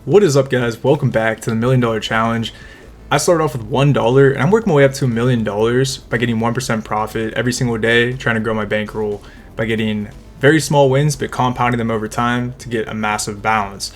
What is up, guys? Welcome back to the $1,000,000 challenge. I started off with $1 and I'm working my way up to $1,000,000 by getting 1% profit every single day, trying to grow my bankroll by getting very small wins but compounding them over time to get a massive balance.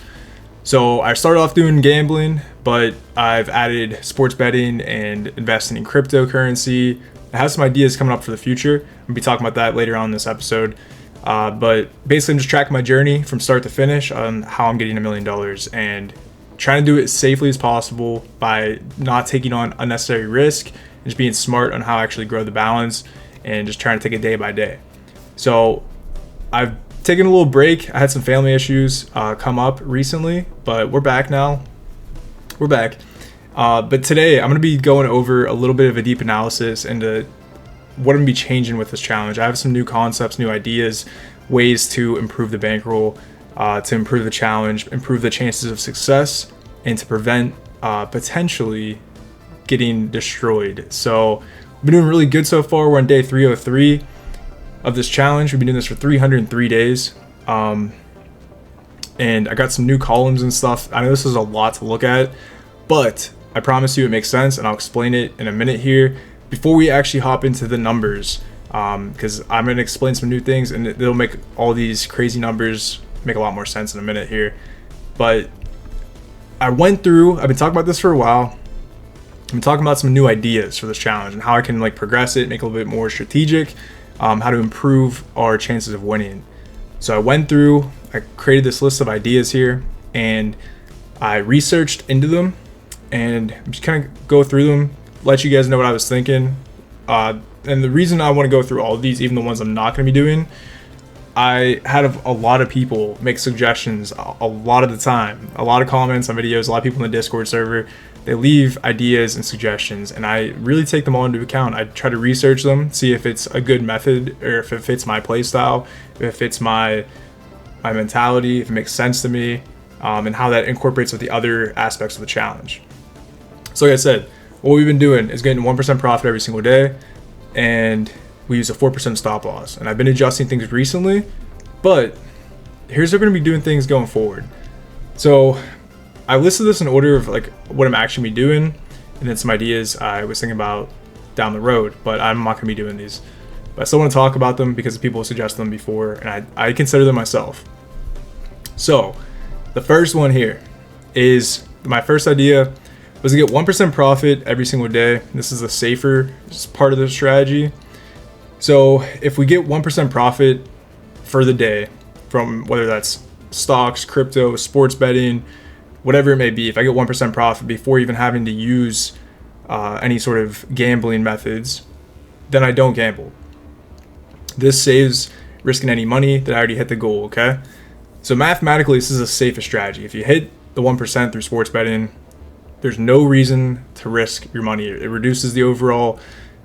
So I started off doing gambling, but I've added sports betting and investing in cryptocurrency. I have some ideas coming up for the future. I'm gonna be talking about that later on in this episode. But basically, I'm just tracking my journey from start to finish on how I'm getting $1,000,000 and trying to do it as safely as possible by not taking on unnecessary risk and just being smart on how I actually grow the balance and just trying to take it day by day. So I've taken a little break. I had some family issues come up recently, but we're back now. We're back. But today I'm going to be going over a little bit of a deep analysis into what I'm going to be changing with this challenge. I have some new concepts, new ideas, ways to improve the bankroll, to improve the challenge, improve the chances of success, and to prevent potentially getting destroyed. So we've been doing really good so far. We're on day 303 of this challenge. We've been doing this for 303 days. And I got some new columns and stuff. I know this is a lot to look at, but I promise you it makes sense, and I'll explain it in a minute here. Before we actually hop into the numbers, because I'm going to explain some new things and it'll make all these crazy numbers make a lot more sense in a minute here. But I've been talking about this for a while. I've been talking about some new ideas for this challenge and how I can progress it, make it a little bit more strategic, how to improve our chances of winning. So I created this list of ideas here and I researched into them, and I'm just kind of go through them, let you guys know what I was thinking. And the reason I want to go through all of these, even the ones I'm not going to be doing, I had a lot of people make suggestions a lot of the time, a lot of comments on videos, a lot of people in the Discord server. They leave ideas and suggestions, and I really take them all into account. I try to research them, see if it's a good method or if it fits my play style, if it fits my mentality, if it makes sense to me, and how that incorporates with the other aspects of the challenge. So like I said, what we've been doing is getting 1% profit every single day, and we use a 4% stop loss. And I've been adjusting things recently, but here's how we're going to be doing things going forward. So I listed this in order of what I'm actually be doing, and then some ideas I was thinking about down the road, but I'm not going to be doing these. But I still want to talk about them because people suggested them before, and I consider them myself. So the first one here is my first idea was to get 1% profit every single day. This is the safer part of the strategy. So if we get 1% profit for the day from whether that's stocks, crypto, sports betting, whatever it may be, if I get 1% profit before even having to use any sort of gambling methods, then I don't gamble. This saves risking any money that I already hit the goal, okay? So mathematically, this is the safest strategy. If you hit the 1% through sports betting, there's no reason to risk your money. It reduces the overall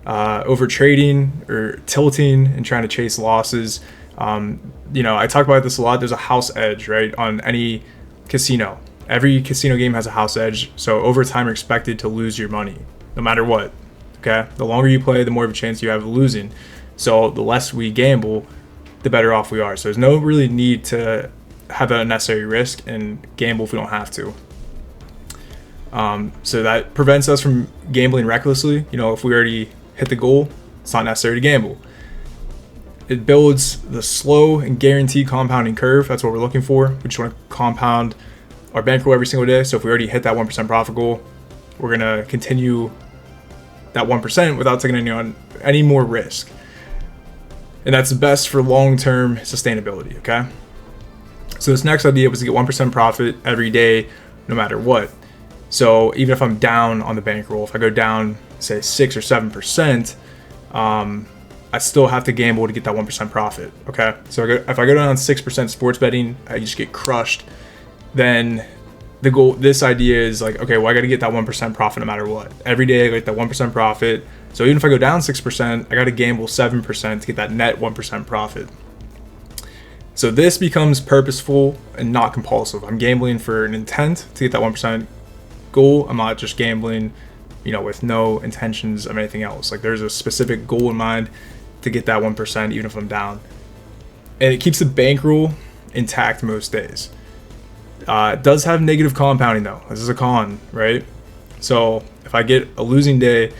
over trading or tilting and trying to chase losses. I talk about this a lot. There's a house edge, right, on any casino. Every casino game has a house edge. So over time, you're expected to lose your money no matter what. Okay, the longer you play, the more of a chance you have of losing. So the less we gamble, the better off we are. So there's no really need to have that unnecessary risk and gamble if we don't have to. So that prevents us from gambling recklessly. If we already hit the goal, it's not necessary to gamble. It builds the slow and guaranteed compounding curve. That's what we're looking for. We just want to compound our bankroll every single day. So if we already hit that 1% profit goal, we're going to continue that 1% without taking any more risk. And that's the best for long-term sustainability, okay? So this next idea was to get 1% profit every day, no matter what. So even if I'm down on the bankroll, if I go down, say 6 or 7%, I still have to gamble to get that 1% profit. Okay. So if I go down 6% sports betting, I just get crushed. Then the goal, this idea is okay, well, I got to get that 1% profit no matter what. Every day I get that 1% profit. So even if I go down 6%, I got to gamble 7% to get that net 1% profit. So this becomes purposeful and not compulsive. I'm gambling for an intent to get that 1% goal. I'm not just gambling, with no intentions of anything else. There's a specific goal in mind to get that 1%, even if I'm down. And it keeps the bankroll intact most days. It does have negative compounding though. This is a con, right? So if I get a losing day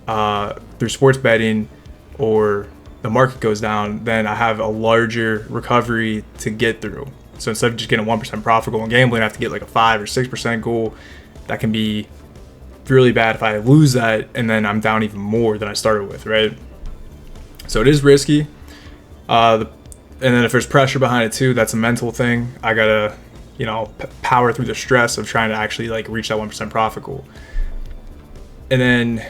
through sports betting, or the market goes down, then I have a larger recovery to get through. So instead of just getting a 1% profit goal in gambling, I have to get like a 5 or 6% goal. That can be really bad if I lose that, and then I'm down even more than I started with, right? So it is risky. And then if there's pressure behind it too, that's a mental thing. I gotta, power through the stress of trying to actually like reach that 1% profit goal. And then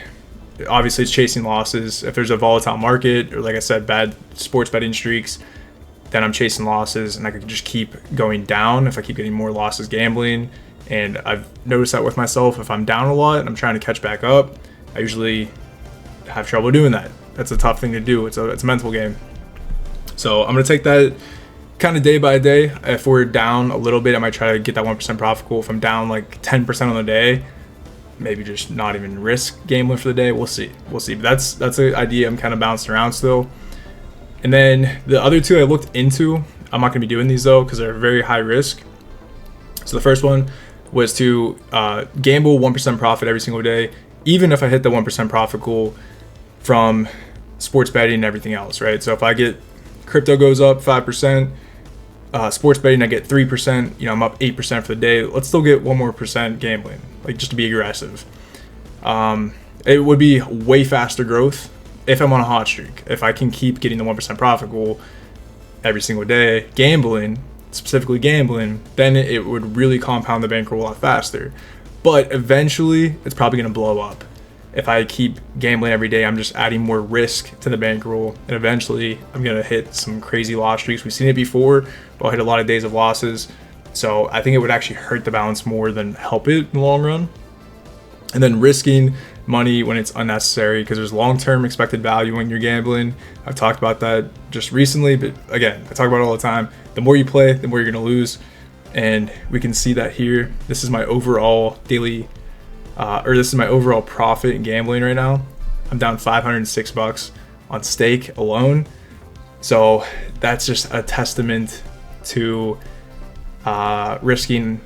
obviously it's chasing losses. If there's a volatile market, or like I said, bad sports betting streaks, then I'm chasing losses, and I could just keep going down if I keep getting more losses gambling. And I've noticed that with myself, if I'm down a lot and I'm trying to catch back up, I usually have trouble doing that. That's a tough thing to do. It's a mental game. So I'm gonna take that kind of day by day. If we're down a little bit, I might try to get that 1% profit goal. If I'm down like 10% on the day, maybe just not even risk gambling for the day. We'll see. But that's an idea I'm kind of bouncing around still. And then the other two I looked into, I'm not gonna be doing these though because they're very high risk. So the first one was to gamble 1% profit every single day, even if I hit the 1% profit goal from sports betting and everything else, right? So if I get crypto goes up 5%, sports betting I get 3%, I'm up 8% for the day. Let's still get 1 more percent gambling, like just to be aggressive. It would be way faster growth if I'm on a hot streak. If I can keep getting the 1% profit goal every single day, specifically gambling, then it would really compound the bankroll a lot faster. But eventually, it's probably going to blow up. If I keep gambling every day, I'm just adding more risk to the bankroll, and eventually, I'm going to hit some crazy loss streaks. We've seen it before, but I'll hit a lot of days of losses. So I think it would actually hurt the balance more than help it in the long run. And then risking money when it's unnecessary, because there's long-term expected value when you're gambling. I've talked about that just recently, but again, I talk about it all the time. The more you play, the more you're going to lose. And we can see that here. This is my overall daily, this is my overall profit in gambling right now. I'm down $506 on stake alone. So that's just a testament to risking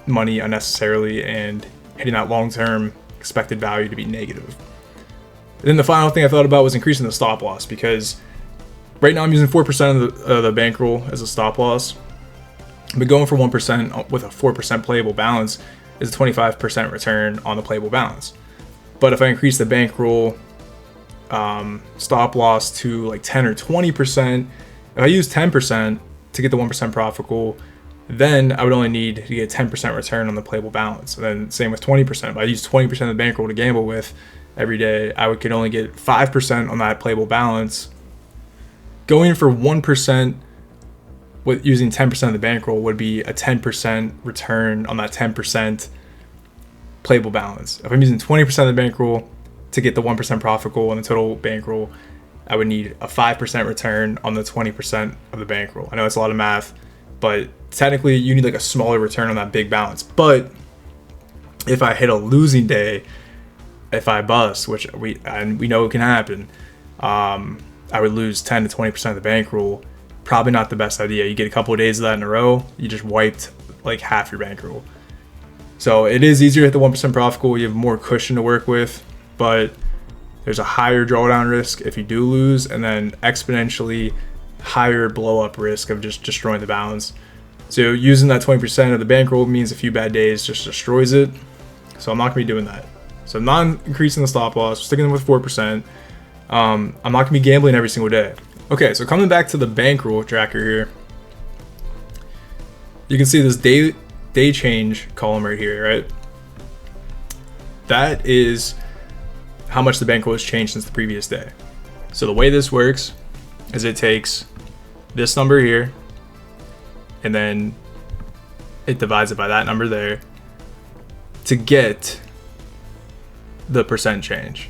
money unnecessarily and hitting that long-term expected value to be negative. And then the final thing I thought about was increasing the stop loss, because right now I'm using 4% of the bankroll as a stop loss. But going for 1% with a 4% playable balance is a 25% return on the playable balance. But if I increase the bankroll stop loss to like 10 or 20%, if I use 10% to get the 1% profit goal, then I would only need to get 10% return on the playable balance. And then same with 20%. If I use 20% of the bankroll to gamble with every day, I could only get 5% on that playable balance. Going for 1% with using 10% of the bankroll would be a 10% return on that 10% playable balance. If I'm using 20% of the bankroll to get the 1% profit goal on the total bankroll, I would need a 5% return on the 20% of the bankroll. I know it's a lot of math, but technically you need like a smaller return on that big balance. But if I hit a losing day, if I bust, which we know it can happen, I would lose 10 to 20% of the bankroll. Probably not the best idea. You get a couple of days of that in a row, you just wiped like half your bankroll. So it is easier to hit the 1% profit goal. You have more cushion to work with, but there's a higher drawdown risk if you do lose, and then exponentially higher blow up risk of just destroying the balance. So using that 20% of the bankroll means a few bad days just destroys it. So I'm not gonna be doing that. So I'm not increasing the stop loss, sticking with 4%. I'm not gonna be gambling every single day. Okay, so coming back to the bankroll tracker here, you can see this day change column right here, right? That is how much the bankroll has changed since the previous day. So the way this works is it takes this number here, and then it divides it by that number there to get the percent change.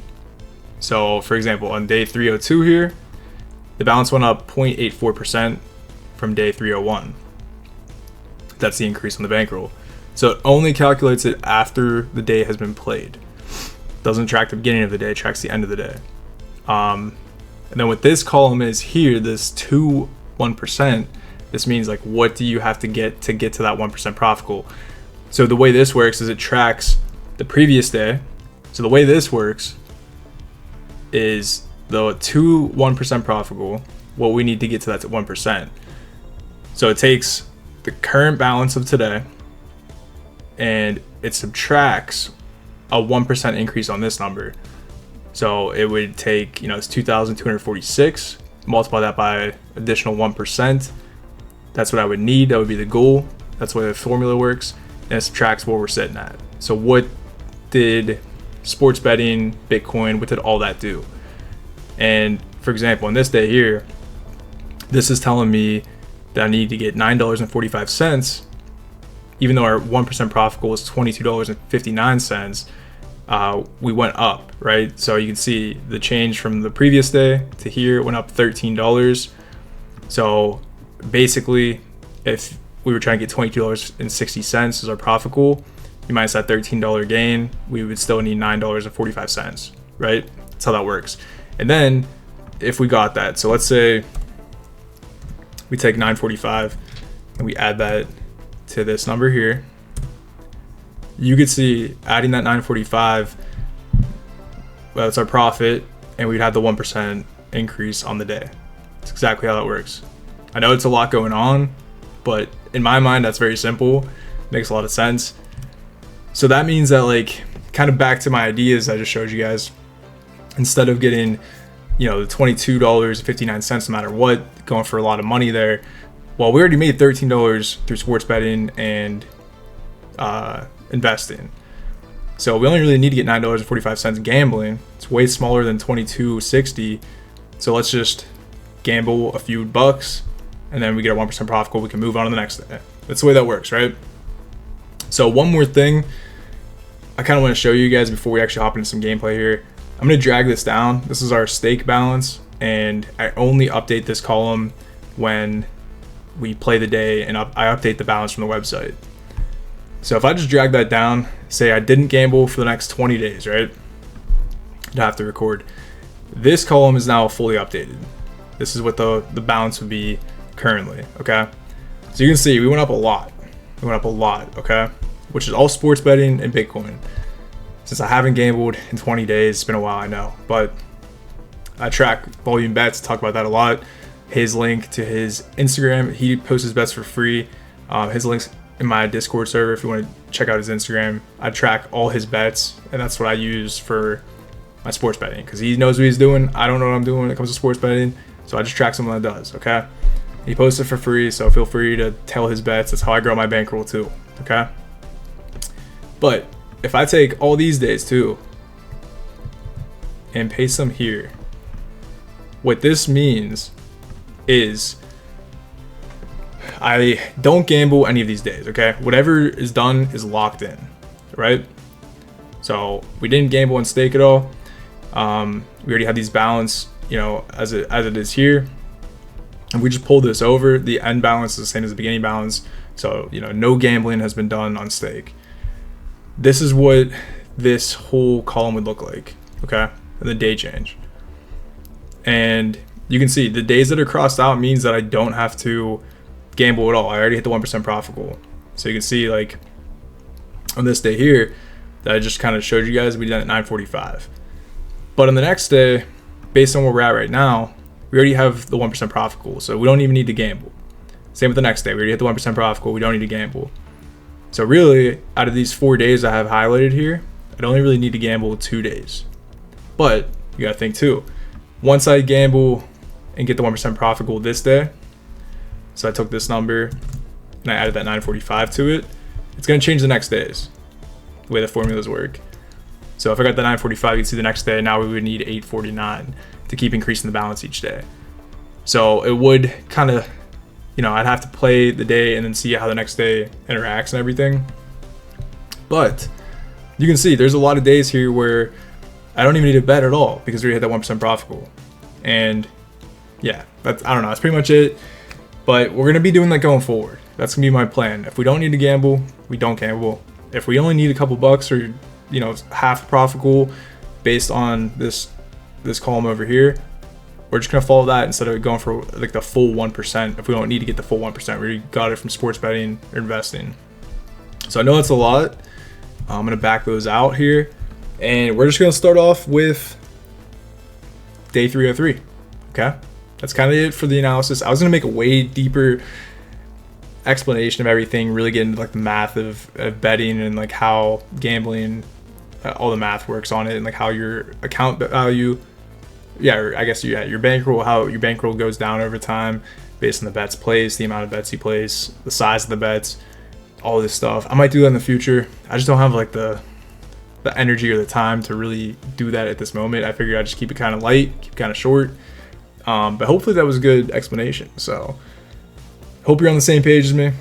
So for example, on day 302 here, the balance went up 0.84% from day 301. That's the increase on the bankroll. So it only calculates it after the day has been played. Doesn't track the beginning of the day, it tracks the end of the day. And then what this column is here, this 1%, This means like, what do you have to get to that 1% profit goal? So the way this works is it tracks the previous day. So the way this works is the 1% profit goal, what we need to get to that 1%. So it takes the current balance of today and it subtracts a 1% increase on this number. So it would take, it's 2,246, multiply that by additional 1%. That's what I would need. That would be the goal. That's the way the formula works. And it subtracts what we're sitting at. So what did sports betting, Bitcoin, what did all that do? And for example, on this day here, this is telling me that I need to get $9.45, even though our 1% profit goal is $22.59. We went up, right? So you can see the change from the previous day to here went up $13. So basically, if we were trying to get $22.60 as our profit goal, you minus that $13 gain, we would still need $9.45, right? That's how that works. And then if we got that, so let's say we take 945 and we add that to this number here, you could see adding that 945, well, that's our profit, and we'd have the 1% increase on the day. That's exactly how that works. I know it's a lot going on, but in my mind, that's very simple. Makes a lot of sense. So that means that, like, kind of back to my ideas I just showed you guys, instead of getting, the $22.59 no matter what, going for a lot of money there, well, we already made $13 through sports betting and investing. So we only really need to get $9.45 gambling. It's way smaller than $22.60. So let's just gamble a few bucks and then we get our 1% profit goal. We can move on to the next day. That's the way that works, right? So one more thing I kind of want to show you guys before we actually hop into some gameplay here. I'm going to drag this down. This is our stake balance, and I only update this column when we play the day, and I update the balance from the website. So if I just drag that down, say I didn't gamble for the next 20 days, right? I'd have to record. This column is now fully updated. This is what the balance would be currently, okay? So you can see we went up a lot. Okay? Which is all sports betting and Bitcoin. Since I haven't gambled in 20 days, it's been a while, I know. But I track volume bets, talk about that a lot. His link to his Instagram, he posts his bets for free. His link's in my Discord server if you want to check out his Instagram. I track all his bets, and that's what I use for my sports betting, because he knows what he's doing. I don't know what I'm doing when it comes to sports betting, so I just track someone that does, okay? He posts it for free, so feel free to tell his bets. That's how I grow my bankroll too, okay? But if I take all these days too and paste them here, what this means is I don't gamble any of these days, okay? Whatever is done is locked in, right? So we didn't gamble and stake at all. We already had these balance, as it is here. And we just pulled this over. The end balance is the same as the beginning balance. So, no gambling has been done on stake. This is what this whole column would look like, okay? And the day change. And you can see the days that are crossed out means that I don't have to gamble at all. I already hit the 1% profit goal. So you can see, like, on this day here that I just kind of showed you guys, we did it at 9:45. But on the next day, based on where we're at right now, we already have the 1% profit goal. So we don't even need to gamble. Same with the next day. We already hit the 1% profit goal. We don't need to gamble. So really, out of these 4 days I have highlighted here, I'd only really need to gamble 2 days. But you gotta think too, once I gamble and get the 1% profit goal this day, so I took this number and I added that 945 to it, it's gonna change the next days, the way the formulas work. So if I got the 945, you can see the next day, now we would need 849 to keep increasing the balance each day. So it would kind of, I'd have to play the day and then see how the next day interacts and everything. But you can see there's a lot of days here where I don't even need to bet at all because we already hit that 1% profit goal. And yeah, I don't know, that's pretty much it. But we're gonna be doing that going forward. That's gonna be my plan. If we don't need to gamble, we don't gamble. If we only need a couple bucks or half profit goal based on this column over here, we're just gonna follow that instead of going for like the full 1%. If we don't need to get the full 1%, we got it from sports betting or investing. So I know that's a lot. I'm gonna back those out here, and we're just gonna start off with day 303. Okay, that's kind of it for the analysis. I was gonna make a way deeper explanation of everything, really get into like the math of betting and like how gambling, all the math works on it, and like how your account value, your bankroll, how your bankroll goes down over time based on the bets placed, the amount of bets you place, the size of the bets, all this stuff. I might do that in the future. I just don't have like the energy or the time to really do that at this moment. I figured I'd just keep it kind of light, keep it kind of short. But hopefully that was a good explanation. So hope you're on the same page as me.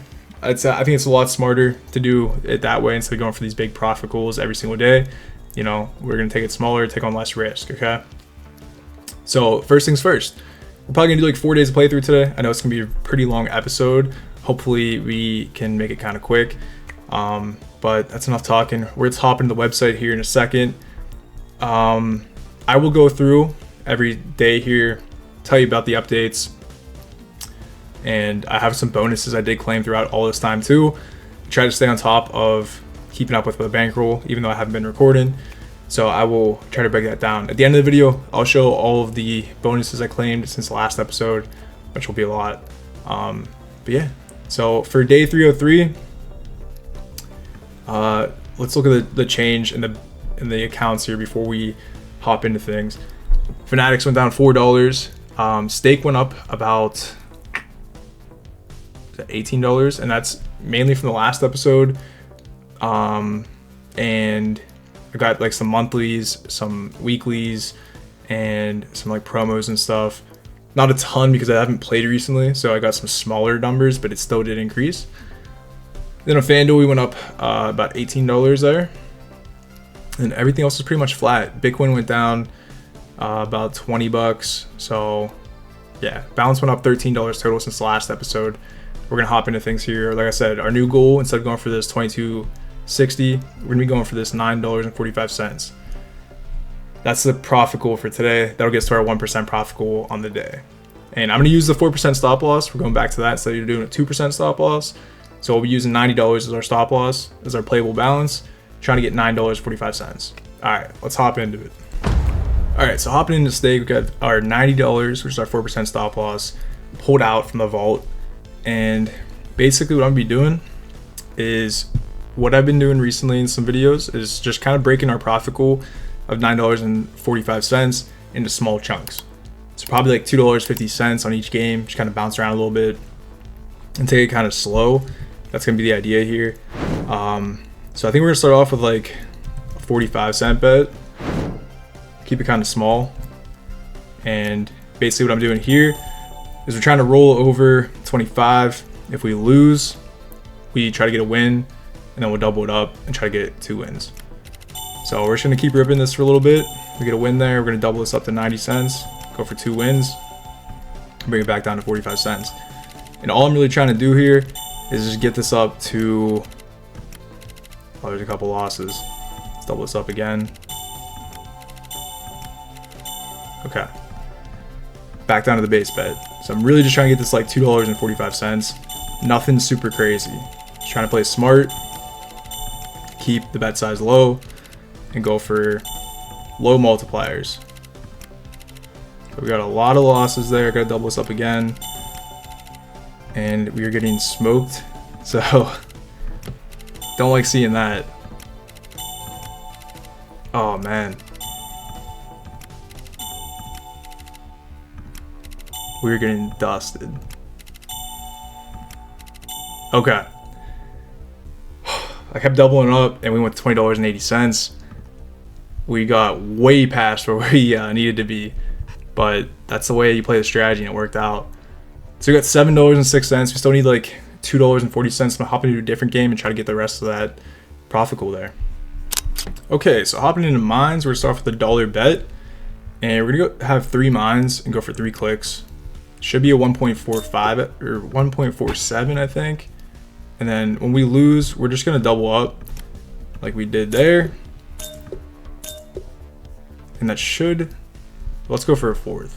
I think it's a lot smarter to do it that way instead of going for these big profit goals every single day. You know, we're going to take it smaller, take on less risk, okay? So first things first, we're probably going to do like 4 days of playthrough today. I know it's going to be a pretty long episode. Hopefully we can make it kind of quick. But that's enough talking. Let's hop into the website here in a second. I will go through every day here, tell you about the updates, and I have some bonuses I did claim throughout all this time too. Try to stay on top of keeping up with the bankroll, even though I haven't been recording. So I will try to break that down. At the end of the video, I'll show all of the bonuses I claimed since the last episode, which will be a lot. But yeah, so for day 303, let's look at the change in the accounts here before we hop into things. Fanatics went down $4. Stake went up about $18, and that's mainly from the last episode. And I got like some monthlies, some weeklies, and some like promos and stuff. Not a ton because I haven't played recently, so I got some smaller numbers, but it still did increase. Then on FanDuel, we went up about $18 there, and everything else was pretty much flat. Bitcoin went down about $20. So yeah, balance went up $13 total since the last episode. We're gonna hop into things here. Like I said, our new goal, instead of going for this $22.60, we're gonna be going for this $9.45. That's the profit goal for today. That'll get us to our 1% profit goal on the day. And I'm gonna use the 4% stop loss. We're going back to that instead of doing a 2% stop loss. So we'll be using $90 as our stop loss, as our playable balance, trying to get $9.45. All right, let's hop into it. All right, so hopping into stake, we got our $90, which is our 4% stop loss, pulled out from the vault. And basically what I'm gonna be doing is what I've been doing recently in some videos is just kind of breaking our profit goal of $9.45 into small chunks. So probably like $2.50 on each game, just kind of bounce around a little bit and take it kind of slow. That's gonna be the idea here. So I think we're gonna start off with like a 45-cent bet. Keep it kind of small. And basically what I'm doing here is we're trying to roll over 25. If we lose, we try to get a win, and then we'll double it up and try to get 2 wins. So we're just gonna keep ripping this for a little bit. We get a win there, we're gonna double this up to 90 cents, go for 2 wins, bring it back down to 45 cents. And all I'm really trying to do here is just get this up to, oh, there's a couple losses. Let's double this up again. Okay. Back down to the base bet. So I'm really just trying to get this like $2.45. Nothing super crazy. Just trying to play smart, keep the bet size low, and go for low multipliers. So we got a lot of losses there. Gotta double this up again. And we are getting smoked. So don't like seeing that. Oh man. We were getting dusted. Okay. I kept doubling up and we went to $20.80. We got way past where we needed to be, but that's the way you play the strategy and it worked out. So we got $7.06. We still need like $2.40. I'm gonna hop into a different game and try to get the rest of that profit goal there. Okay, so hopping into mines, we're gonna start off with a dollar bet, and we're gonna go have 3 mines and go for 3 clicks. Should be a 1.45 or 1.47, I think. And then when we lose, we're just gonna double up like we did there. And that should, let's go for a 4th.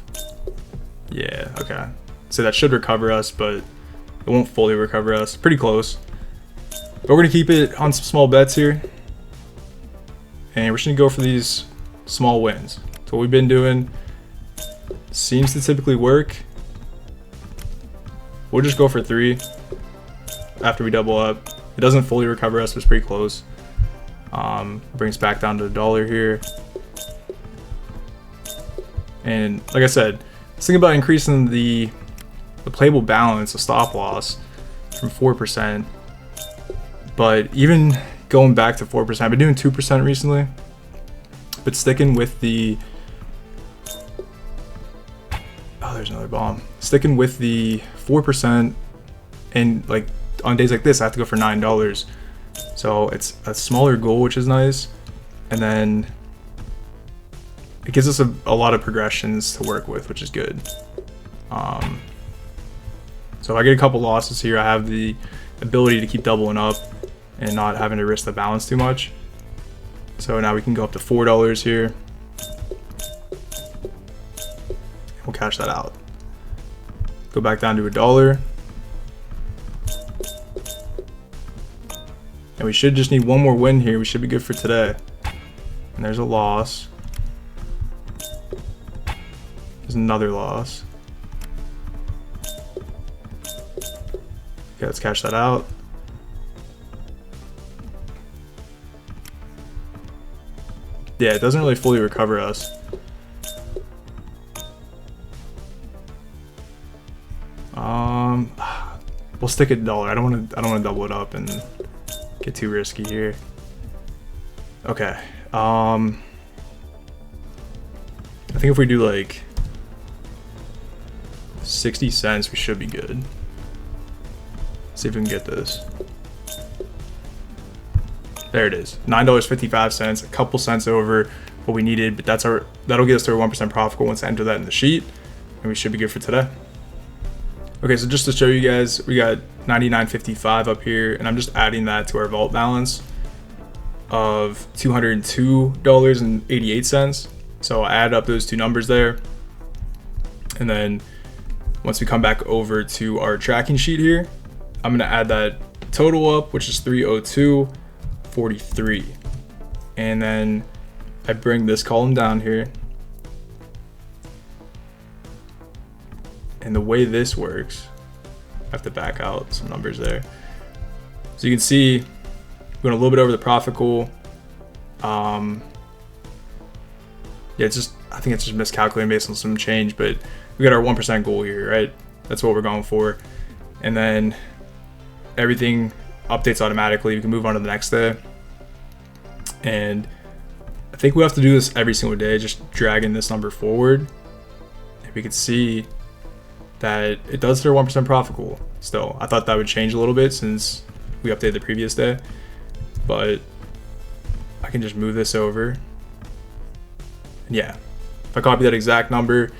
Yeah, okay. So that should recover us, but it won't fully recover us. Pretty close. But we're gonna keep it on some small bets here. And we're just gonna go for these small wins. So what we've been doing seems to typically work. We'll just go for 3 after we double up. It doesn't fully recover us, but it's pretty close. Brings back down to $1 here. And like I said, let's think about increasing the playable balance, the stop loss, from 4%. But even going back to 4%, I've been doing 2% recently. But sticking with the... Oh, there's another bomb. Sticking with the 4%, and like on days like this, I have to go for $9. So it's a smaller goal, which is nice. And then it gives us a lot of progressions to work with, which is good. So if I get a couple losses here, I have the ability to keep doubling up and not having to risk the balance too much. So now we can go up to $4 here. We'll cash that out. Go back down to $1. And we should just need one more win here. We should be good for today. And there's a loss. There's another loss. Okay, let's cash that out. Yeah, it doesn't really fully recover us. We'll stick at $1. I don't want to double it up and get too risky here. Okay. I think if we do like 60 cents, we should be good. See if we can get this. There it is. $9.55, a couple cents over what we needed, but that'll get us to our 1% profit goal once I enter that in the sheet, and we should be good for today. Okay, so just to show you guys, we got 99.55 up here, and I'm just adding that to our vault balance of $202.88. So I add up those two numbers there, and then once we come back over to our tracking sheet here, I'm gonna add that total up, which is 302.43, and then I bring this column down here. And the way this works, I have to back out some numbers there. So you can see we're going a little bit over the profit goal. Yeah, it's just, I think it's just miscalculating based on some change, but we got our 1% goal here, right? That's what we're going for. And then everything updates automatically. We can move on to the next day. And I think we have to do this every single day, just dragging this number forward. If we could see that it does hit our 1% profit goal still. I thought that would change a little bit since we updated the previous day, but I can just move this over. And yeah, if I copy that exact number,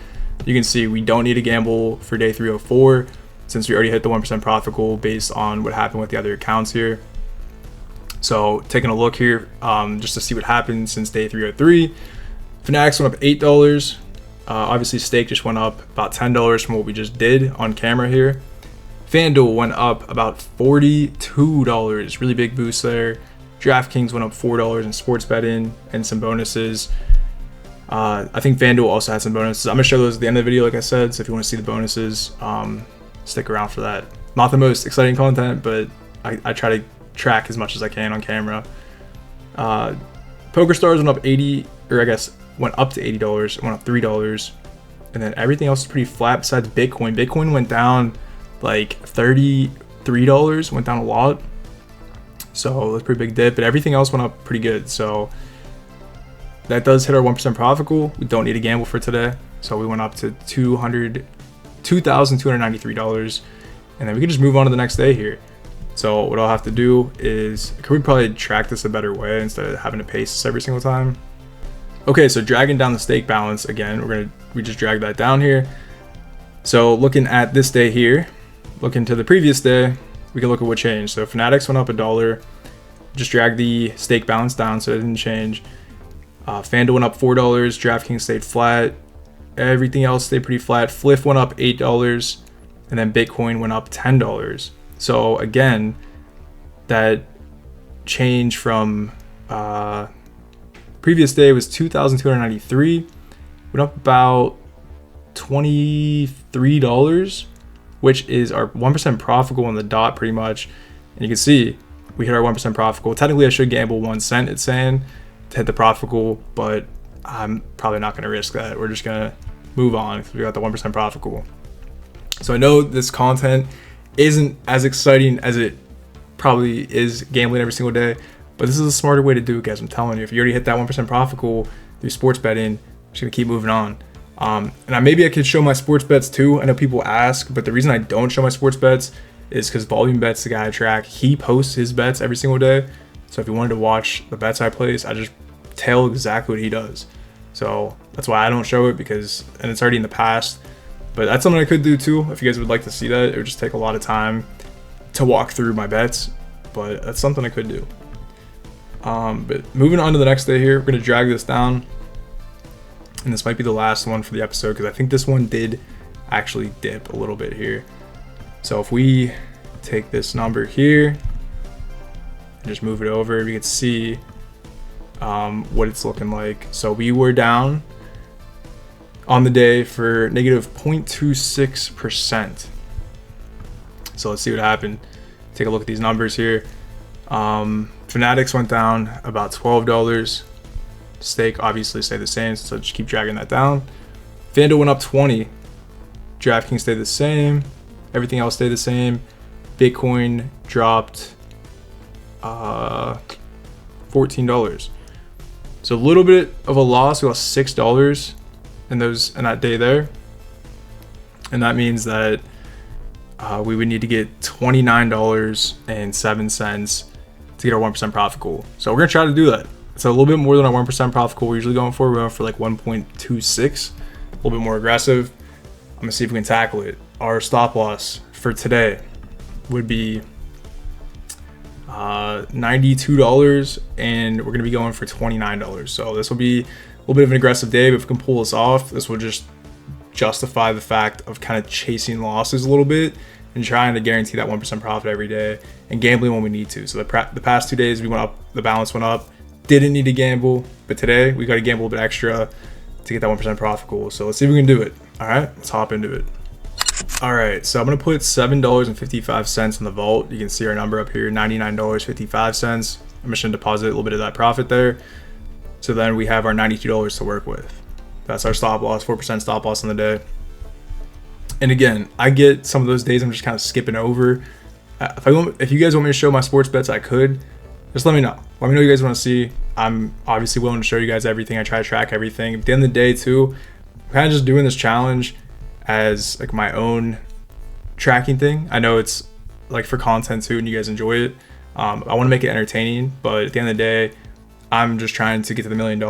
you can see we don't need to gamble for day 304 since we already hit the 1% profit goal based on what happened with the other accounts here. So taking a look here, just to see what happened since day 303, Fanatics went up $8. Obviously stake just went up about $10 from what we just did on camera here. FanDuel went up about $42, really big boost there. DraftKings went up $4 in sports betting and some bonuses. I think FanDuel also had some bonuses. I'm gonna show those at the end of the video, like I said, so if you want to see the bonuses, stick around for that. Not the most exciting content, but I try to track as much as I can on camera. PokerStars went up 80, or I guess went up to $80, it went up $3, and then everything else is pretty flat besides Bitcoin. Bitcoin went down like $33, went down a lot, so it's a pretty big dip, but everything else went up pretty good. So that does hit our 1% profit goal. We don't need to gamble for today, so we went up to $2,293, and then we can just move on to the next day here. So what I'll have to do is, could we probably track this a better way instead of having to paste this every single time? Okay, so dragging down the stake balance again, we just drag that down here. So looking at this day here, looking to the previous day, we can look at what changed. So Fanatics went up $1, just drag the stake balance down so it didn't change. FanDuel went up $4, DraftKings stayed flat. Everything else stayed pretty flat. Fliff went up $8, and then Bitcoin went up $10. So again, that change from previous day was 2,293, went up about $23, which is our 1% profit goal on the dot pretty much. And you can see we hit our 1% profit goal. Technically I should gamble 1 cent, it's saying, to hit the profit goal, but I'm probably not going to risk that. We're just going to move on because we got the 1% profit goal. So I know this content isn't as exciting as it probably is gambling every single day, but this is a smarter way to do it, guys. I'm telling you, if you already hit that 1% profit goal through sports betting, I'm just going to keep moving on. And maybe I could show my sports bets too. I know people ask, but the reason I don't show my sports bets is because Volume Bets, the guy I track, he posts his bets every single day. So if you wanted to watch the bets I place, I just tell exactly what he does. So that's why I don't show it, because, and it's already in the past, but that's something I could do too. If you guys would like to see that, it would just take a lot of time to walk through my bets, but that's something I could do. But moving on to the next day here, we're going to drag this down. And this might be the last one for the episode, because I think this one did actually dip a little bit here. So if we take this number here and just move it over, we can see what it's looking like. So we were down on the day for negative 0.26%. So let's see what happened. Take a look at these numbers here. Fanatics went down about $12. Stake obviously stayed the same, so just keep dragging that down. FanDuel went up 20. DraftKings stayed the same. Everything else stayed the same. Bitcoin dropped $14. So a little bit of a loss. We lost $6 in that day there, and that means that we would need to get $29.07 to get our 1% profit goal. So we're gonna try to do that. It's a little bit more than our 1% profit goal we're usually going for. We're going for like 1.26, a little bit more aggressive. I'm gonna see if we can tackle it. Our stop loss for today would be $92, and we're gonna be going for $29. So this will be a little bit of an aggressive day, but if we can pull this off, this will just justify the fact of kind of chasing losses a little bit and trying to guarantee that 1% profit every day and gambling when we need to. So the past 2 days we went up, the balance went up, didn't need to gamble, but today we got to gamble a bit extra to get that 1% profit goal. So let's see if we can do it. All right, let's hop into it. All right, so I'm gonna put $7.55 in the vault. You can see our number up here, $99.55. I'm just gonna deposit a little bit of that profit there. So then we have our $92 to work with. That's our stop loss, 4% stop loss on the day. And again, I get some of those days I'm just kind of skipping over. If you guys want me to show my sports bets, I could. Just let me know. Let me know what you guys want to see. I'm obviously willing to show you guys everything. I try to track everything. At the end of the day too, I'm kind of just doing this challenge as like my own tracking thing. I know it's like for content too, and you guys enjoy it. I want to make it entertaining, but at the end of the day, I'm just trying to get to the $1 million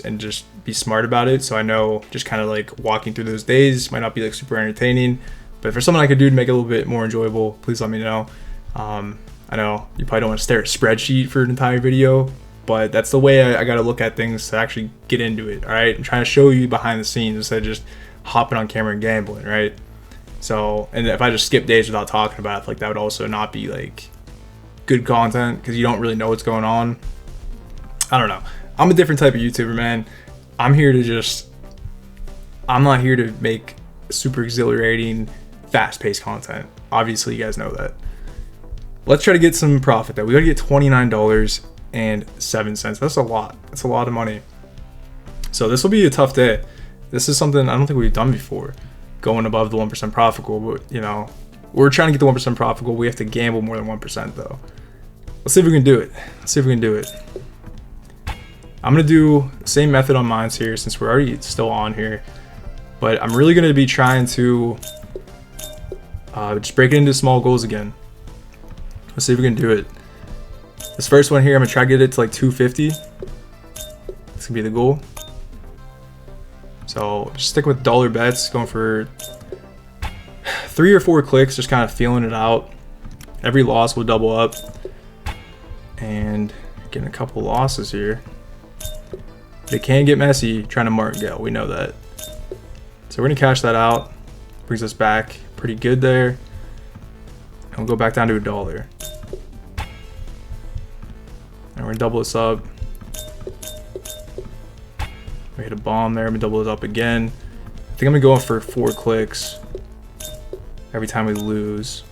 and just be smart about it. So I know just kind of like walking through those days might not be like super entertaining, but for something I could do to make it a little bit more enjoyable, please let me know. I know you probably don't want to stare at a spreadsheet for an entire video, but that's the way I got to look at things to actually get into it. All right, I'm trying to show you behind the scenes instead of just hopping on camera and gambling, right? So, and if I just skip days without talking about it, I feel like that would also not be like good content because you don't really know what's going on. I don't know. I'm a different type of YouTuber, man. I'm not here to make super exhilarating, fast-paced content. Obviously, you guys know that. Let's try to get some profit though. We gotta get $29.07. That's a lot. That's a lot of money. So this will be a tough day. This is something I don't think we've done before, going above the 1% profit goal. But you know, we're trying to get the 1% profit goal. We have to gamble more than 1% though. Let's see if we can do it. Let's see if we can do it. I'm gonna do the same method on mine here since we're already still on here, but I'm really gonna be trying to just break it into small goals again. Let's see if we can do it. This first one here, I'm gonna try to get it to like 250. This gonna be the goal. So just stick with dollar bets, going for 3 or 4 clicks, just kind of feeling it out. Every loss will double up, and getting a couple losses here. It can get messy trying to martingale, we know that. So we're gonna cash that out. Brings us back pretty good there. And we'll go back down to $1. And we're gonna double this up. We hit a bomb there. I'm gonna double it up again. I think I'm gonna go for 4 clicks every time we lose.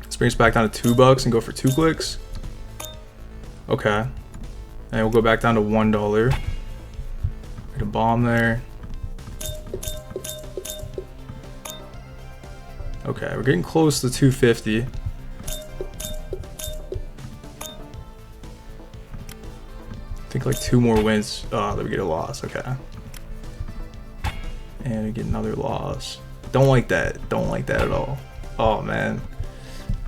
Let's bring us back down to $2 and go for 2 clicks. Okay. And we'll go back down to $1. Hit a bomb there. Okay, we're getting close to 250. I think like 2 more wins. Oh, then we get a loss. Okay. And we get another loss. Don't like that. Don't like that at all. Oh, man.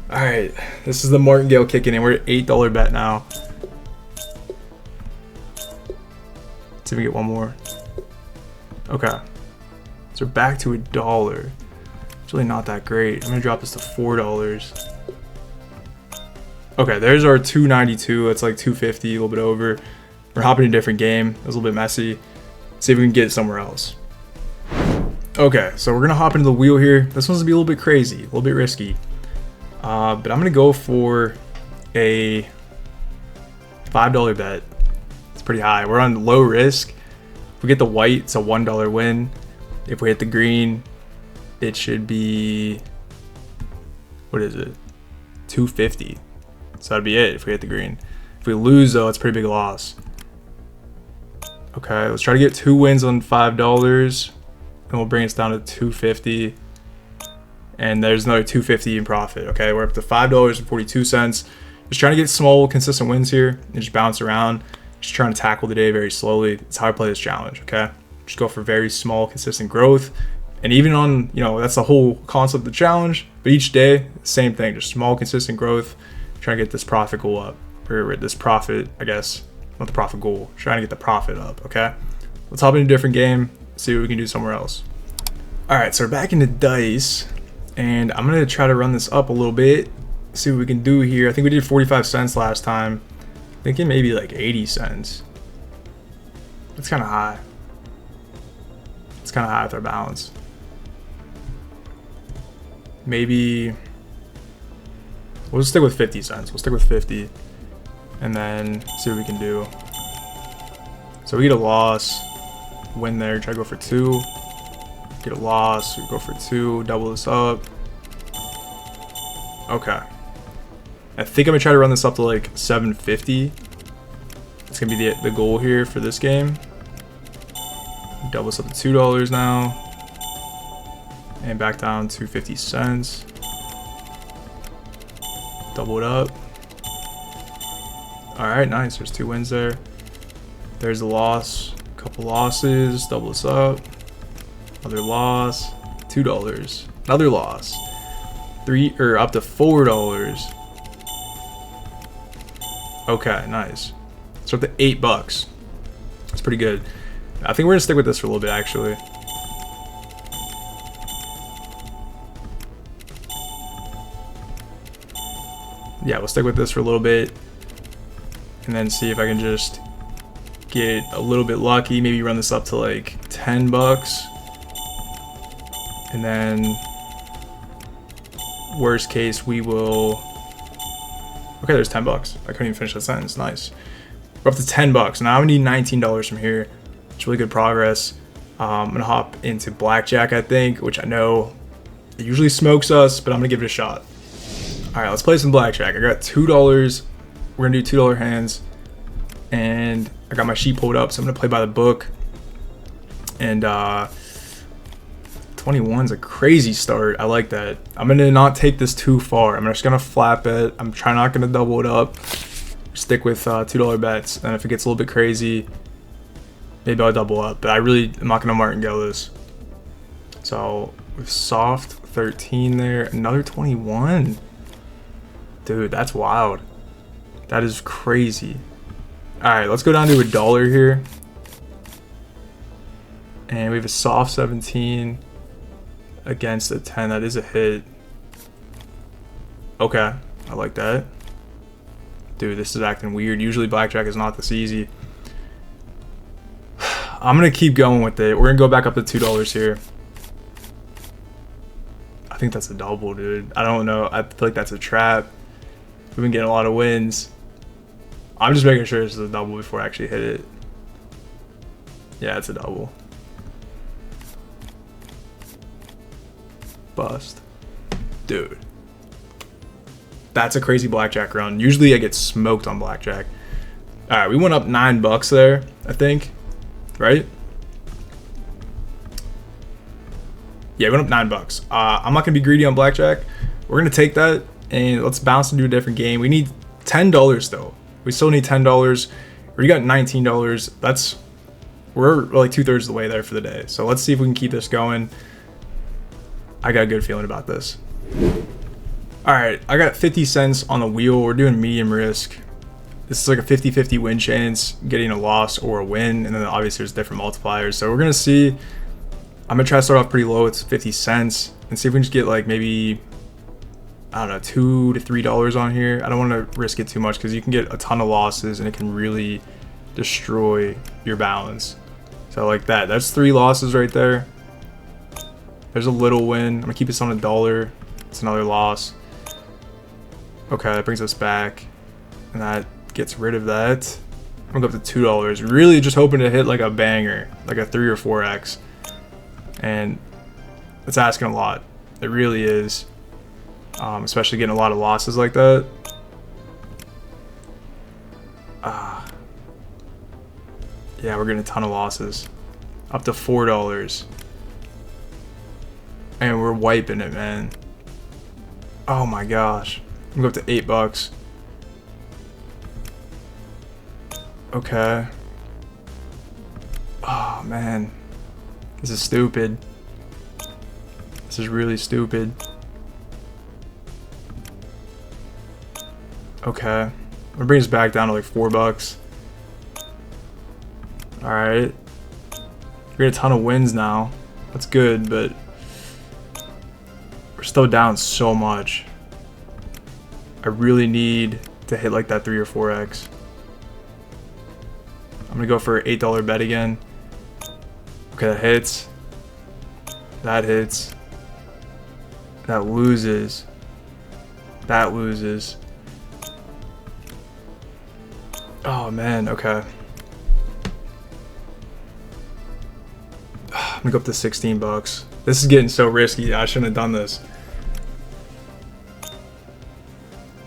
Alright. This is the martingale kicking in. We're at $8 bet now. Let's see if we get one more. Okay. So we're back to $1. It's really not that great. I'm going to drop this to $4. Okay, there's our 292. That's like 250, a little bit over. We're hopping to a different game. It was a little bit messy. See if we can get it somewhere else. Okay, so we're gonna hop into the wheel here. This one's gonna be a little bit crazy, a little bit risky. But I'm gonna go for a $5 bet. It's pretty high. We're on low risk. If we get the white, it's a $1 win. If we hit the green, it should be, what is it? 250. So that'd be it if we hit the green. If we lose though, it's a pretty big loss. Okay, let's try to get 2 wins on $5, and we'll bring us down to 250. And there's another 250 in profit. Okay, we're up to $5.42. Just trying to get small, consistent wins here and just bounce around. Just trying to tackle the day very slowly. That's how I play this challenge. Okay, just go for very small, consistent growth. And even on, that's the whole concept of the challenge. But each day, same thing, just small, consistent growth. Trying to get this profit goal up, or this profit, I guess. Not the profit goal, trying to get the profit up. Okay, let's hop into a different game, see what we can do somewhere else. All right, so we're back into dice, and I'm gonna try to run this up a little bit, see what we can do here. I think we did 45 cents last time. Thinking maybe like 80 cents. That's kind of high. It's kind of high with our balance. Maybe we'll just stick with 50 cents. We'll stick with 50. And then see what we can do. So we get a loss, win there, try to go for 2. Get a loss, we go for 2, double this up. Okay. I think I'm gonna try to run this up to like 750. It's gonna be the goal here for this game. Double this up to $2 now. And back down to 50 cents. Double it up. Alright, nice. There's 2 wins there. There's a loss. A couple losses. Double this up. Another loss. $2. Another loss. Up to $4. Okay, nice. So up to $8. That's pretty good. I think we're gonna stick with this for a little bit, actually. Yeah, we'll stick with this for a little bit. And then see if I can just get a little bit lucky. Maybe run this up to like $10. And then worst case, we will. Okay, there's $10. I couldn't even finish that sentence. Nice. We're up to $10. Now I need $19 from here. It's really good progress. I'm gonna hop into blackjack, I think, which I know it usually smokes us, but I'm gonna give it a shot. All right, let's play some blackjack. I got $2. We're gonna do $2 hands, and I got my sheet pulled up, so I'm gonna play by the book. And 21's a crazy start. I like that. I'm gonna not take this too far. I'm just gonna flat bet. I'm not gonna double it up. Stick with $2 bets, and if it gets a little bit crazy, maybe I'll double up. But I'm not gonna martingale this. So with soft 13 there, another 21. Dude, that's wild. That is crazy. Alright, let's go down to $1 here. And we have a soft 17 against a 10. That is a hit. Okay, I like that. Dude, this is acting weird. Usually blackjack is not this easy. I'm gonna keep going with it. We're gonna go back up to $2 here. I think that's a double, dude. I don't know. I feel like that's a trap. We've been getting a lot of wins. I'm just making sure this is a double before I actually hit it. Yeah, it's a double. Bust. Dude. That's a crazy blackjack run. Usually I get smoked on blackjack. Alright, we went up $9 there, I think. Right? Yeah, we went up $9. I'm not gonna be greedy on blackjack. We're gonna take that and let's bounce and do a different game. We need $10 though. We still need $10. We got $19. We're like 2/3 of the way there for the day. So let's see if we can keep this going. I got a good feeling about this. All right, I got 50 cents on the wheel. We're doing medium risk. This is like a 50-50 win chance, getting a loss or a win. And then obviously there's different multipliers. So we're gonna see. I'm gonna try to start off pretty low. It's 50 cents and see if we can just get like maybe, I don't know, $2 to $3 on here. I don't want to risk it too much because you can get a ton of losses and it can really destroy your balance. So like that, that's 3 losses right there. There's a little win. I'm gonna keep this on $1. It's another loss. Okay, that brings us back, and that gets rid of that. I'm gonna go up to $2. Really just hoping to hit like a banger, like a 3 or 4x, and it's asking a lot. It really is, especially getting a lot of losses like that. Yeah, we're getting a ton of losses. Up to $4. And we're wiping it, man. Oh my gosh. I'm going to go up to $8. Okay. Oh man. This is stupid. This is really stupid. Okay. I'm gonna bring us back down to like $4. Alright. We're getting a ton of wins now. That's good, but we're still down so much. I really need to hit like that 3 or 4x. I'm gonna go for an $8 bet again. Okay, that hits. That hits. That loses. That loses. Oh man, okay. I'm gonna go up to $16. This is getting so risky. I shouldn't have done this.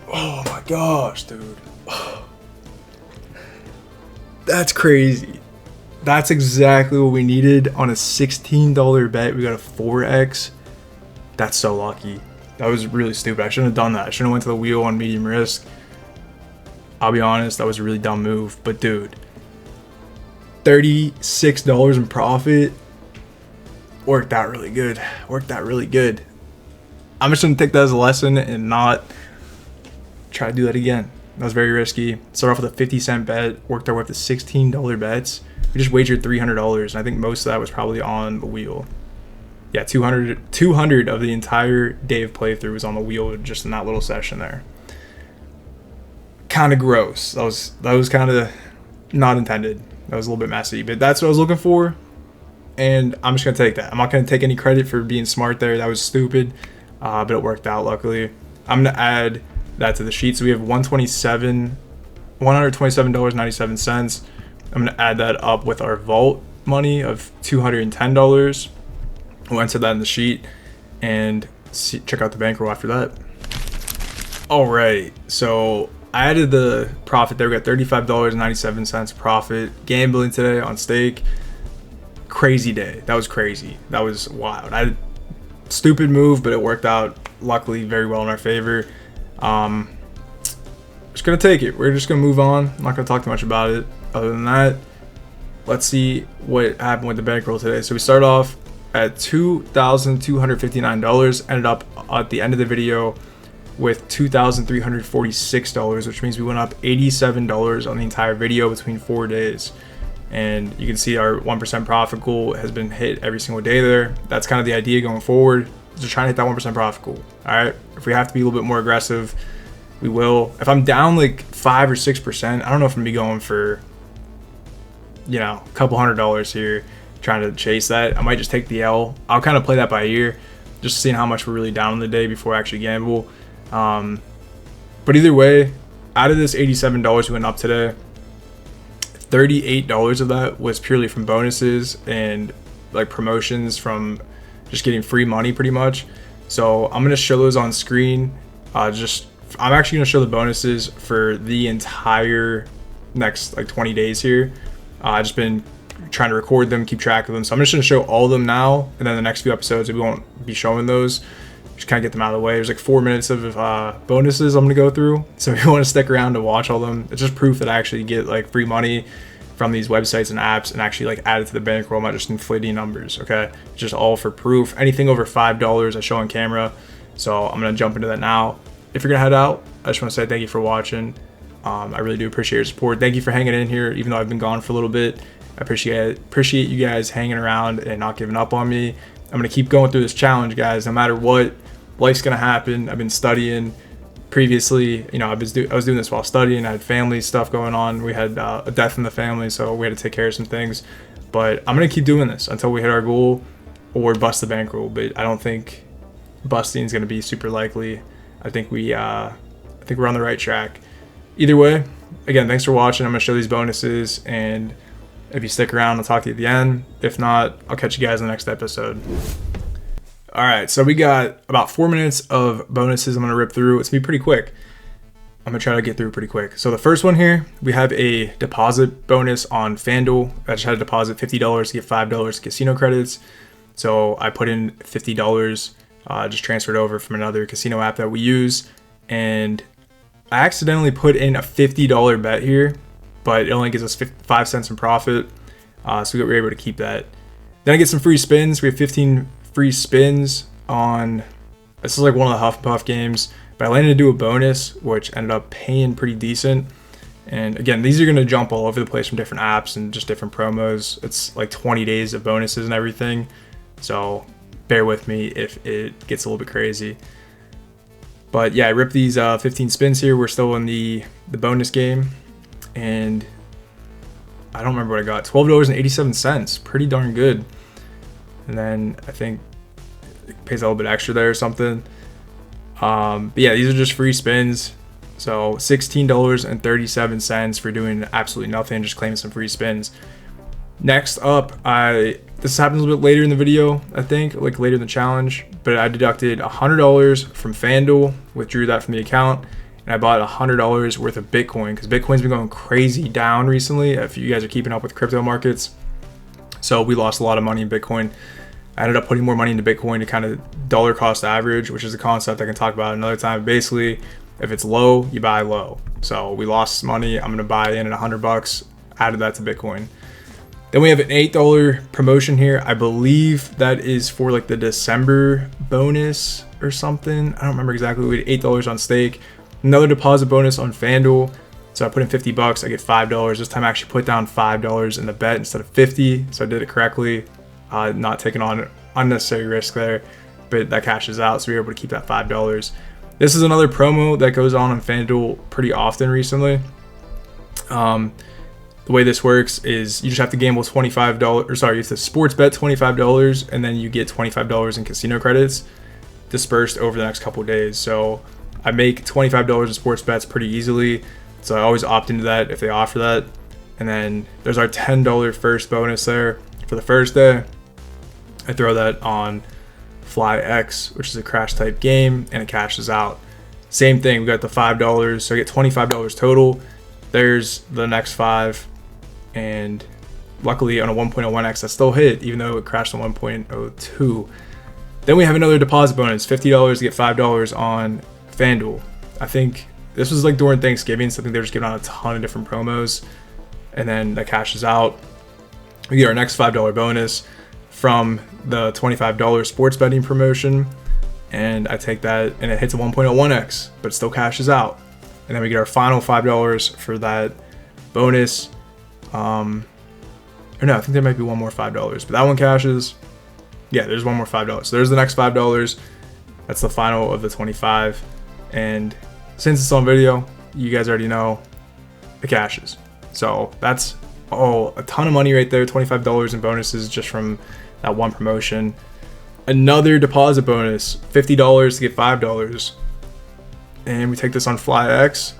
Oh my gosh, dude. That's crazy. That's exactly what we needed on a $16 bet. We got a 4x. That's so lucky. That was really stupid. I shouldn't have done that. I shouldn't have went to the wheel on medium risk. I'll be honest, that was a really dumb move. But dude, $36 in profit. Worked out really good. Worked out really good. I'm just gonna take that as a lesson and not try to do that again. That was very risky. Started off with a 50-cent bet, worked our way up to $16 bets. We just wagered $300, and I think most of that was probably on the wheel. Yeah, 200 of the entire day of playthrough was on the wheel just in that little session there. Kind of gross. That was kind of not intended. That was a little bit messy, but that's what I was looking for. And I'm just gonna take that. I'm not gonna take any credit for being smart there. That was stupid, but it worked out luckily. I'm gonna add that to the sheet. So we have $127.97. I'm gonna add that up with our vault money of $210. We'll enter that in the sheet and check out the bankroll after that. All right, so I added the profit there. We got $35.97 profit. Gambling today on stake. Crazy day. That was crazy. That was wild. Stupid move, but it worked out luckily very well in our favor. Just gonna take it. We're just gonna move on. I'm not gonna talk too much about it. Other than that, let's see what happened with the bankroll today. So we start off at $2,259. Ended up at the end of the video with $2,346, which means we went up $87 on the entire video between 4 days. And you can see our 1% profit goal has been hit every single day there. That's kind of the idea going forward, is to try and hit that 1% profit goal. All right, if we have to be a little bit more aggressive, we will. If I'm down like 5 or 6%, I don't know if I'm gonna be going for you know, a couple $100 here trying to chase that. I might just take the L. I'll kind of play that by ear, just seeing how much we're really down on the day before I actually gamble. But either way, out of this $87 we went up today, $38 of that was purely from bonuses and like promotions from just getting free money pretty much. So I'm gonna show those on screen. I'm actually gonna show the bonuses for the entire next like 20 days here. I've just been trying to record them, keep track of them. So I'm just gonna show all of them now, and then the next few episodes we won't be showing those. Just kind of get them out of the way. There's like 4 minutes of bonuses I'm gonna go through. So if you want to stick around to watch all of them, it's just proof that I actually get like free money from these websites and apps and actually like add it to the bankroll. I'm not just inflating numbers, okay? It's just all for proof. Anything over $5 I show on camera. So I'm gonna jump into that now. If you're gonna head out, I just want to say thank you for watching. I really do appreciate your support. Thank you for hanging in here, even though I've been gone for a little bit. I appreciate you guys hanging around and not giving up on me. I'm gonna keep going through this challenge, guys, no matter what. Life's gonna happen. I've been studying previously. You know, I was doing this while studying. I had family stuff going on. We had a death in the family, so we had to take care of some things. But I'm gonna keep doing this until we hit our goal or bust the bankroll. But I don't think busting is gonna be super likely. I think we're on the right track. Either way, again, thanks for watching. I'm gonna show these bonuses, and if you stick around, I'll talk to you at the end. If not, I'll catch you guys in the next episode. All right, so we got about 4 minutes of bonuses I'm gonna rip through. It's gonna be pretty quick. I'm gonna try to get through pretty quick. So the first one here, we have a deposit bonus on FanDuel. I just had to deposit $50 to get $5 casino credits. So I put in $50, just transferred over from another casino app that we use. And I accidentally put in a $50 bet here, but it only gives us 5 cents in profit. So we were able to keep that. Then I get some free spins. We have 15 free spins on, this is like one of the Huff and Puff games, but I landed to do a bonus, which ended up paying pretty decent. And again, these are going to jump all over the place from different apps and just different promos. It's like 20 days of bonuses and everything. So bear with me if it gets a little bit crazy. But yeah, I ripped these 15 spins here. We're still in the bonus game. And I don't remember what I got. $12.87. Pretty darn good. And then I think it pays a little bit extra there or something. But yeah, these are just free spins. So $16.37 for doing absolutely nothing, just claiming some free spins. Next up, this happens a little bit later in the video, I think, like later in the challenge, but I deducted $100 from FanDuel, withdrew that from the account, and I bought $100 worth of Bitcoin, because Bitcoin's been going crazy down recently, if you guys are keeping up with crypto markets. So we lost a lot of money in Bitcoin. I ended up putting more money into Bitcoin to kind of dollar cost average, which is a concept I can talk about another time. Basically, if it's low, you buy low. So we lost money. I'm going to buy in at $100, added that to Bitcoin. Then we have an $8 promotion here. I believe that is for like the December bonus or something. I don't remember exactly. We had $8 on stake. Another deposit bonus on FanDuel. So I put in $50, I get $5. This time I actually put down $5 in the bet instead of 50. So I did it correctly, not taking on unnecessary risk there, but that cashes out. So we were able to keep that $5. This is another promo that goes on FanDuel pretty often recently. The way this works is you just have to gamble $25, or sorry, you have to sports bet $25, and then you get $25 in casino credits dispersed over the next couple of days. So I make $25 in sports bets pretty easily. So I always opt into that if they offer that. And then there's our $10 first bonus there for the first day. I throw that on Fly X, which is a crash type game, and it cashes out. Same thing, we got the $5, so I get $25 total. There's the next 5, and luckily on a 1.01x that still hit, even though it crashed on 1.02. Then we have another deposit bonus, $50 to get $5 on FanDuel. I think this was like during Thanksgiving, so I think they're just giving out a ton of different promos, and then that cashes out. We get our next $5 bonus from the $25 sports betting promotion, and I take that, and it hits a 1.01x, but it still cashes out. And then we get our final $5 for that bonus. Or no, I think there might be one more $5, but that one cashes. Yeah, there's one more $5. So there's the next $5. That's the final of the 25. And since it's on video, you guys already know it cashes. So that's Oh, a ton of money right there, $25 in bonuses just from that one promotion. Another deposit bonus, $50 to get $5. And we take this on FlyX.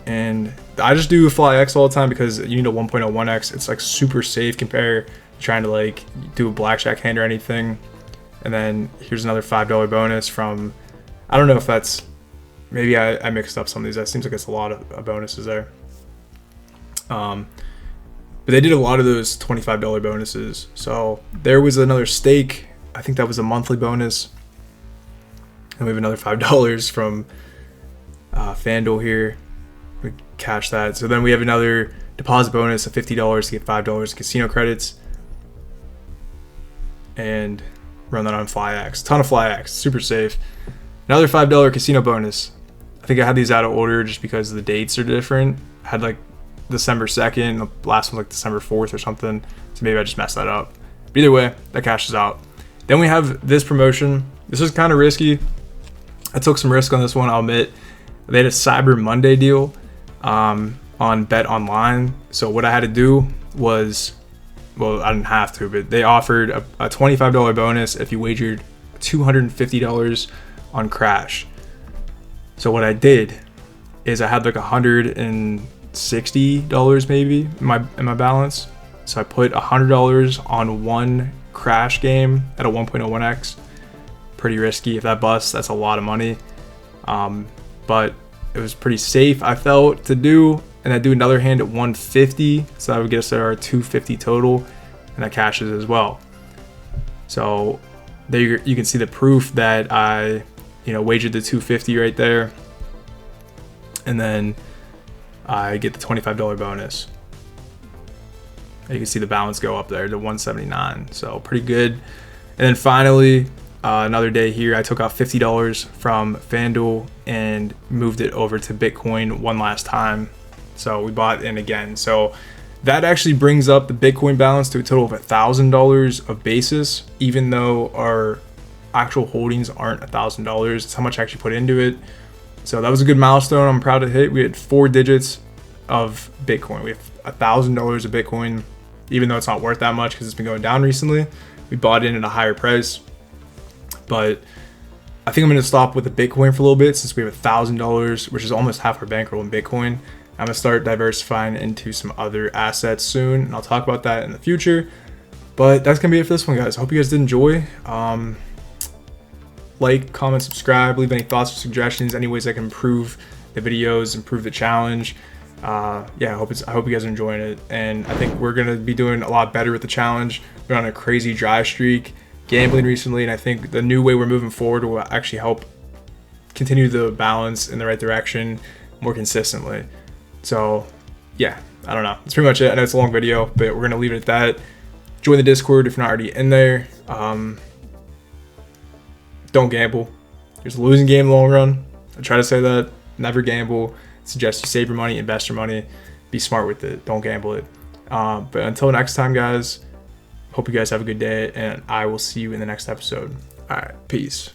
And I just do FlyX all the time because you need a 1.01x. It's like super safe compared to trying to like do a blackjack hand or anything. And then here's another $5 bonus from, I don't know if that's, maybe I mixed up some of these. That seems like it's a lot of bonuses there. But they did a lot of those $25 bonuses. So there was another stake. I think that was a monthly bonus. And we have another $5 from FanDuel here. We cash that. So then we have another deposit bonus of $50 to get $5 casino credits. And run that on FlyX. Ton of FlyX. Super safe. Another $5 casino bonus. I think I had these out of order just because the dates are different. I had like December 2nd. The last one like December 4th or something. So maybe I just messed that up. But either way, that cashes out. Then we have this promotion. This is kind of risky. I took some risk on this one, I'll admit. They had a Cyber Monday deal on Bet Online. So what I had to do was, well, I didn't have to, but they offered a $25 bonus if you wagered $250 on Crash. So what I did is I had like $160 maybe in my balance. So I put $100 on one Crash game at a 1.01x. Pretty risky. If that busts, that's a lot of money. But it was pretty safe, I felt, to do. And I do another hand at 150, so that would get us at our 250 total, and that cashes as well. So there you can see the proof that I, wagered the 250 right there, and then I get the $25 bonus. And you can see the balance go up there to 179, so pretty good. And then finally, another day here, I took out $50 from FanDuel and moved it over to Bitcoin one last time. So we bought in again. So that actually brings up the Bitcoin balance to a total of $1,000 of basis, even though our actual holdings aren't $1,000. It's how much I actually put into it. So that was a good milestone. I'm proud to hit. We had 4 digits of Bitcoin. We have $1,000 of Bitcoin, even though it's not worth that much because it's been going down recently. We bought in at a higher price. But I think I'm going to stop with the Bitcoin for a little bit since we have $1,000, which is almost half our bankroll in Bitcoin. I'm going to start diversifying into some other assets soon, and I'll talk about that in the future. But that's going to be it for this one, guys. I hope you guys did enjoy. Like, comment, subscribe, leave any thoughts or suggestions, any ways I can improve the videos, improve the challenge. I hope you guys are enjoying it. And I think we're going to be doing a lot better with the challenge. We're on a crazy dry streak. Gambling recently, and I think the new way we're moving forward will actually help continue the balance in the right direction more consistently. So yeah, I don't know, that's pretty much it. I know it's a long video, but we're gonna leave it at that. Join the Discord if you're not already in there. Don't gamble. There's a losing game in the long run. I try to say that. Never gamble. I suggest you save your money, invest your money, be smart with it, don't gamble it. But until next time, guys, hope you guys have a good day, and I will see you in the next episode. All right, peace.